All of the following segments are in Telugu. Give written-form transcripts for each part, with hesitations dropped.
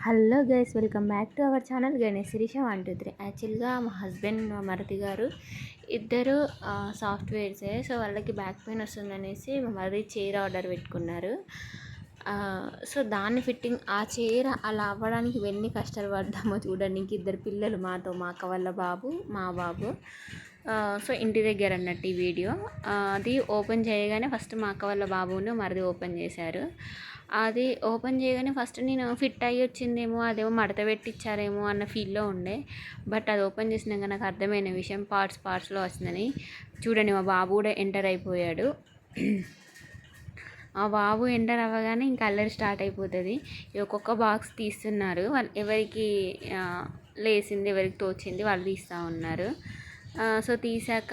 Hello guys, welcome back to our channel Ganesh Shirisha 123. యాక్చువల్గా మా హస్బెండ్ మా మరిది గారు ఇద్దరు సాఫ్ట్వేర్సే. సో వాళ్ళకి బ్యాక్ పెయిన్ వస్తుందనేసి మా మరిది చైర్ ఆర్డర్ పెట్టుకున్నారు. సో దాన్ని ఫిట్టింగ్ ఆ చైర్ అలా అవ్వడానికి ఎన్ని కష్టాలు పడ్డామో చూడండి. ఇంక ఇద్దరు పిల్లలు మాతో, మా అక్క వాళ్ళ బాబు, మా బాబు. సో ఇంటి దగ్గర అన్నట్టు ఈ వీడియో. అది ఓపెన్ చేయగానే ఫస్ట్ మా అక్క వాళ్ళ బాబును మరిది ఓపెన్ చేశారు. అది ఓపెన్ చేయగానే ఫస్ట్ నేను ఫిట్ అయ్యి వచ్చిందేమో, అదేమో మడత పెట్టించారేమో అన్న ఫీల్లో ఉండే. బట్ అది ఓపెన్ చేసినాక నాకు అర్థమైన విషయం పార్ట్స్లో వస్తుందని. చూడండి, మా బాబు కూడా ఎంటర్ అయిపోయాడు. ఆ బాబు ఎంటర్ అవ్వగానే ఇంకా అల్లరి స్టార్ట్ అయిపోతుంది. ఒక్కొక్క బాక్స్ తీస్తున్నారు. వాళ్ళు ఎవరికి లేచింది, ఎవరికి తోచింది వాళ్ళు తీస్తూ ఉన్నారు. సో తీసాక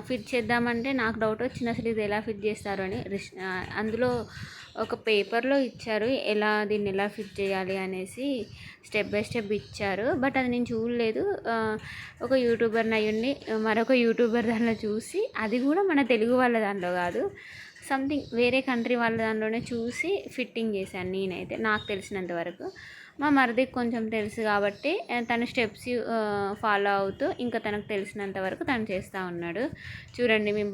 ఫిట్ చేద్దామంటే నాకు డౌట్ వచ్చింది, అసలు ఇది ఎలా ఫిట్ చేస్తారు అని. అందులో ఒక పేపర్లో ఇచ్చారు దీన్ని ఎలా ఫిట్ చేయాలి అనేసి స్టెప్ బై స్టెప్ ఇచ్చారు. బట్ అది నేను చూడలేదు. ఒక యూట్యూబర్ని అయ్యుండి మరొక యూట్యూబర్ దాంట్లో చూసి, అది కూడా మన తెలుగు వాళ్ళ దాంట్లో కాదు, సంథింగ్ వేరే కంట్రీ వాళ్ళ దాంట్లోనే చూసి ఫిట్టింగ్ చేశాను నేనైతే, నాకు తెలిసినంత వరకు. మా మరిదికి కొంచెం తెలుసు కాబట్టి తన స్టెప్స్ ఫాలో అవుతూ ఇంకా తనకు తెలిసినంత వరకు తను చేస్తూ ఉన్నాడు. చూడండి, మేము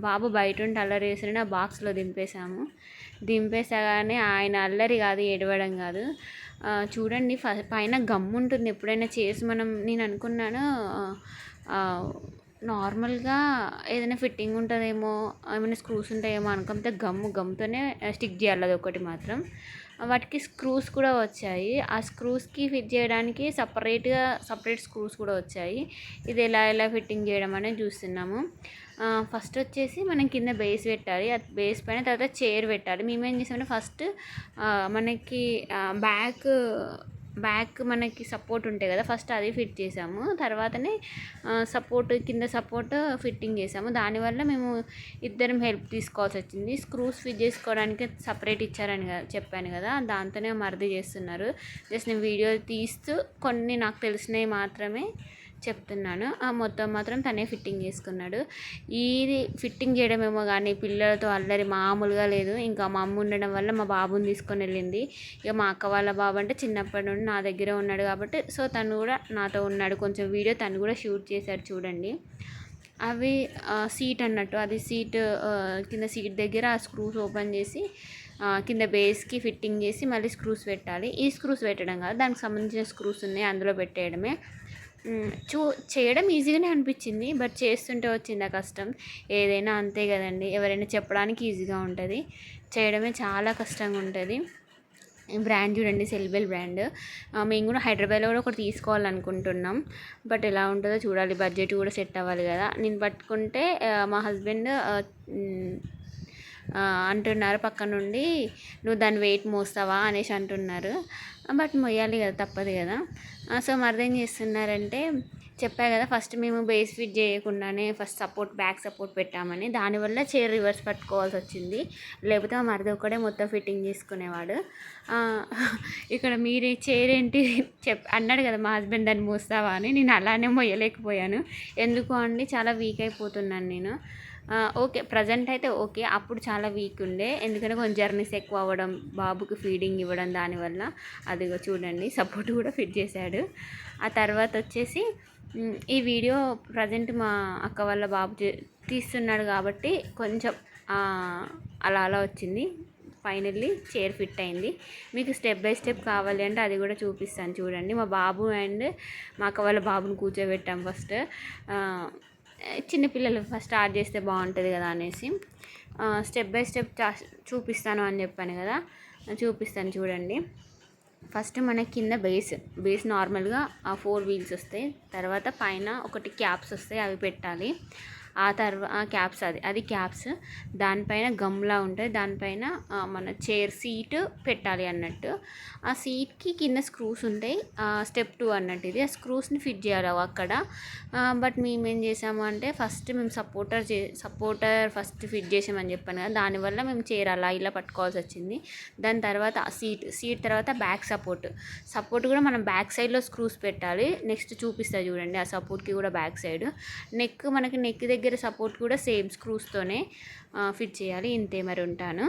బాబు బయట ఉంటే అల్లరి చేసిన బాక్స్లో దింపేసగానే ఆయన అల్లరి కాదు, ఏడవడం కాదు. చూడండి, పైన గమ్ ఉంటుంది ఎప్పుడైనా చేసి నేను అనుకున్నాను నార్మల్గా ఏదైనా ఫిట్టింగ్ ఉంటుందేమో, ఏమైనా స్క్రూస్ ఉంటాయేమో అనుకుంటే గమ్తోనే స్టిక్ చేయాలి. అది ఒకటి మాత్రం. వాటికి స్క్రూస్ కూడా వచ్చాయి. ఆ స్క్రూస్కి ఫిట్ చేయడానికి సపరేట్ స్క్రూస్ కూడా వచ్చాయి. ఇది ఎలా ఫిట్టింగ్ చేయడం అనేది చూస్తున్నాము. ఫస్ట్ వచ్చేసి మనం కింద బేస్ పెట్టాలి. ఆ బేస్ పైన తర్వాత చైర్ పెట్టాలి. మేమేం చేసామంటే ఫస్ట్ మనకి బ్యాక్ మనకి సపోర్ట్ ఉంటాయి కదా, ఫస్ట్ అది ఫిట్ చేసాము. తర్వాతనే కింద సపోర్ట్ ఫిట్టింగ్ చేసాము. దానివల్ల మేము ఇద్దరం హెల్ప్ తీసుకోవాల్సి వచ్చింది. స్క్రూస్ ఫిట్ చేసుకోవడానికి సపరేట్ ఇచ్చారని చెప్పాను కదా, దాంతోనే మరిది చేస్తున్నారు. జస్ట్ నేను వీడియో తీస్తూ కొన్ని నాకు తెలిసినవి మాత్రమే చెప్తున్నాను. మొత్తం మాత్రం తనే ఫిట్టింగ్ చేసుకున్నాడు. ఇది ఫిట్టింగ్ చేయడమేమో కానీ పిల్లలతో అల్లరి మామూలుగా లేదు. ఇంకా మా అమ్మ ఉండడం వల్ల మా బాబుని తీసుకొని వెళ్ళింది. ఇక మా అక్క వాళ్ళ బాబు అంటే చిన్నప్పటి నుండి నా దగ్గరే ఉన్నాడు కాబట్టి, సో తను కూడా నాతో ఉన్నాడు. కొంచెం వీడియో తను కూడా షూట్ చేశాడు చూడండి. అవి సీట్ అన్నట్టు, అది కింద సీట్ దగ్గర ఆ స్క్రూస్ ఓపెన్ చేసి కింద బేస్కి ఫిట్టింగ్ చేసి మళ్ళీ స్క్రూస్ పెట్టాలి. ఈ స్క్రూస్ పెట్టడం కాదు, దానికి సంబంధించిన స్క్రూస్ ఉన్నాయి, అందులో పెట్టేయడమే. చేయడం ఈజీగానే అనిపించింది, బట్ చేస్తుంటే వచ్చింది ఆ కష్టం. ఏదైనా అంతే కదండి, ఎవరైనా చెప్పడానికి ఈజీగా ఉంటుంది, చేయడమే చాలా కష్టంగా ఉంటుంది. బ్రాండ్ చూడండి, సెల్బెల్ బ్రాండ్. మేము కూడా హైదరాబాద్లో కూడా ఒకటి తీసుకోవాలనుకుంటున్నాం. బట్ ఎలా ఉంటుందో చూడాలి, బడ్జెట్ కూడా సెట్ అవ్వాలి కదా. నేను పట్టుకుంటే మా హస్బెండ్ అంటున్నారు పక్క నుండి, నువ్వు దాని వెయిట్ మోస్తావా అనేసి అంటున్నారు. బట్ మొయ్యాలి కదా, తప్పదు కదా. సో మరిదేం చేస్తున్నారంటే, చెప్పా కదా ఫస్ట్ మేము బేస్ ఫిట్ చేయకుండానే ఫస్ట్ బ్యాక్ సపోర్ట్ పెట్టామని, దానివల్ల చైర్ రివర్స్ పట్టుకోవాల్సి వచ్చింది. లేకపోతే మా మరిది ఒక్కడే మొత్తం ఫిట్టింగ్ చేసుకునేవాడు. ఇక్కడ మీరు చైర్ ఏంటి అన్నాడు కదా మా హస్బెండ్, దాన్ని మోస్తావా అని. నేను అలానే మొయ్యలేకపోయాను. ఎందుకు అండి, చాలా వీక్ అయిపోతున్నాను నేను. ఓకే, ప్రజెంట్ అయితే ఓకే. అప్పుడు చాలా వీక్ ఉండే, ఎందుకంటే కొంచెం జర్నీస్ ఎక్కువ అవ్వడం, బాబుకి ఫీడింగ్ ఇవ్వడం, దానివల్ల. అదిగో చూడండి, సపోర్ట్ కూడా ఫిట్ చేశాడు. ఆ తర్వాత వచ్చేసి ఈ వీడియో ప్రజెంట్ మా అక్క వాళ్ళ బాబు తీస్తున్నాడు కాబట్టి కొంచెం అలా వచ్చింది. ఫైనల్లీ చైర్ ఫిట్ అయింది. మీకు స్టెప్ బై స్టెప్ కావాలి అంటే అది కూడా చూపిస్తాను చూడండి. మా బాబు అండ్ మా అక్క వాళ్ళ బాబుని కూర్చోబెట్టాం ఫస్ట్. చిన్నపిల్లలు ఫస్ట్ స్టార్ట్ చేస్తే బాగుంటుంది కదా అనేసి స్టెప్ బై స్టెప్ చూపిస్తాను అని చెప్పాను కదా, చూపిస్తాను చూడండి. ఫస్ట్ మనకి కింద బేస్ నార్మల్గా 4 వీల్స్ వస్తాయి. తర్వాత పైన ఒకటి క్యాప్స్ వస్తాయి, అవి పెట్టాలి. ఆ క్యాప్స్ అది క్యాప్స్, దానిపైన గమ్లా ఉంటుంది, దానిపైన మన చైర్ సీట్ పెట్టాలి అన్నట్టు. ఆ సీట్కి కింద స్క్రూస్ ఉంటాయి, స్టెప్ 2 అన్నట్టు. ఇది ఆ స్క్రూస్ని ఫిట్ చేయాలి అక్కడ. బట్ మేమేం చేసాము అంటే ఫస్ట్ మేము సపోర్టర్ ఫస్ట్ ఫిట్ చేసామని చెప్పాను కదా, దానివల్ల మేము చైర్ ఇలా పట్టుకోవాల్సి వచ్చింది. దాని తర్వాత సీట్ తర్వాత బ్యాక్ సపోర్ట్ కూడా మనం బ్యాక్ సైడ్లో స్క్రూస్ పెట్టాలి. నెక్స్ట్ చూపిస్తా చూడండి, ఆ సపోర్ట్కి కూడా బ్యాక్ సైడ్. మనకి నెక్ దగ్గర సపోర్ట్ కూడా సేమ్ స్క్రూస్తోనే ఫిట్ చేయాలి. ఇంతే, మరి ఉంటాను.